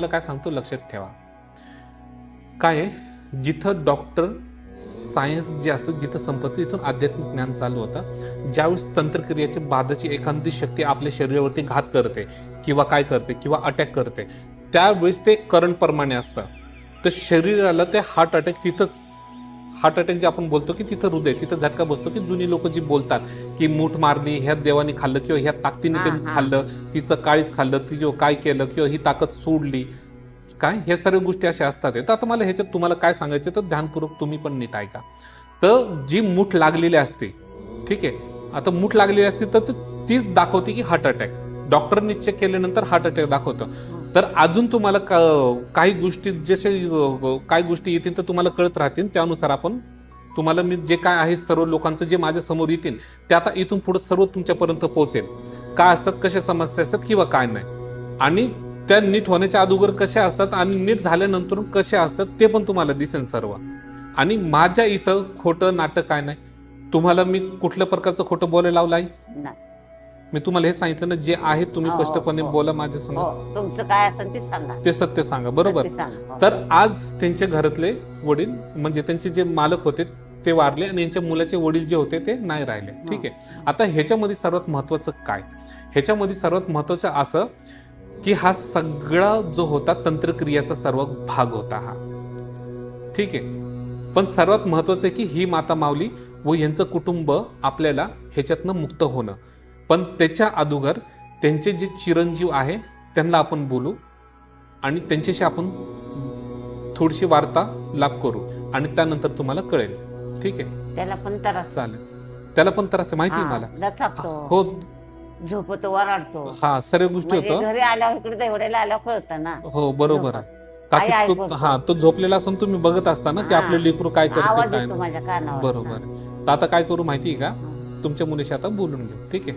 मला काय सांगतो लक्षात ठेवा. काय आहे, जिथं डॉक्टर सायन्स जे असतं जिथं संपत्ती तिथून आध्यात्मिक ज्ञान चालू होतं. ज्यावेळेस तंत्रक्रियेची बाधाची एखादी शक्ती आपल्या शरीरावरती घात करते किंवा काय करते किंवा अटॅक करते, त्यावेळेस ते करंट प्रमाणे असतं. तर शरीराला ते हार्ट अटॅक तिथंच, हार्ट अटॅक जे आपण बोलतो की तिथं हृदय तिथं झटका बसतो. की जुनी लोक जी बोलतात की मूठ मारली, ह्या देवाने खाल्लं किंवा ह्या ताकदीने ते खाल्लं, तिचं काळीच खाल्लं, ती किंवा काय केलं किंवा ही ताकद सोडली, काय ह्या सर्व गोष्टी अशा असतात. तर आता मला ह्याच्यात तुम्हाला काय सांगायचं तर ध्यानपूर्वक तुम्ही पण नीट ऐका. तर जी मूठ लागलेली असते, ठीक आहे, आता मूठ लागलेली असते तर तीच दाखवते की हार्ट अटॅक. डॉक्टरने चेक केल्यानंतर हार्ट अटॅक दाखवतं. तर अजून तुम्हाला काही गोष्टी जसे काही गोष्टी येतील तर तुम्हाला कळत राहतील. त्यानुसार आपण तुम्हाला मी जे काय आहे सर्व लोकांचं जे माझ्या समोर येतील ते आता इथून पुढे सर्व तुमच्यापर्यंत पोहोचेल. काय असतात, कशा समस्या असतात किंवा काय नाही, आणि त्या नीट होण्याच्या अगोदर कशा असतात आणि नीट झाल्यानंतर कशा असतात ते पण तुम्हाला दिसेल सर्व. आणि माझ्या इथं खोटं नाटक काय नाही. तुम्हाला मी कुठल्या प्रकारचं खोटं बोलायला लावलं आहे? मी तुम्हाला हे सांगितलं ना, जे आहे तुम्ही स्पष्टपणे बोला माझ्या समोर. तुमचं काय असेल ते सांगा, ते सत्य सांगा, बरोबर. तर आज त्यांच्या घरातले वडील म्हणजे त्यांचे जे मालक होते ते वारले आणि यांच्या मुलाचे वडील जे होते ते नाही राहिले. ठीक आहे. आता ह्याच्यामध्ये सर्वात महत्वाचं काय, ह्याच्यामध्ये सर्वात महत्वाचं असं की हा सगळा जो होता तंत्रक्रियाचा सर्व भाग होता हा. ठीक आहे. पण सर्वात महत्वाचं आहे की ही माता माऊली व यांचं कुटुंब आपल्याला ह्याच्यातनं मुक्त होणं. पण त्याच्या अगोदर त्यांचे जे चिरंजीव आहे त्यांना आपण बोलू आणि त्यांच्याशी आपण थोडीशी वार्तालाप करू आणि त्यानंतर तुम्हाला कळेल. ठीक आहे. त्याला पण त्रास, चालेल. त्याला पण त्रास माहिती आहे मला. हो, झोपतो, वराडतो, हा सर्व गोष्टी होतं. घरी आल्यावर इकडे देवड्याला आल्यावर कळतं ना. हो बरोबर आहे. तो झोपलेला असून तुम्ही बघत असता ना की आपलं लेकरू काय करते काय नाही. माझ्या कानावर. बरोबर. तर आता काय करू माहिती आहे का, तुमच्या मुलीशी आता बोलून घेऊ. ठीक आहे.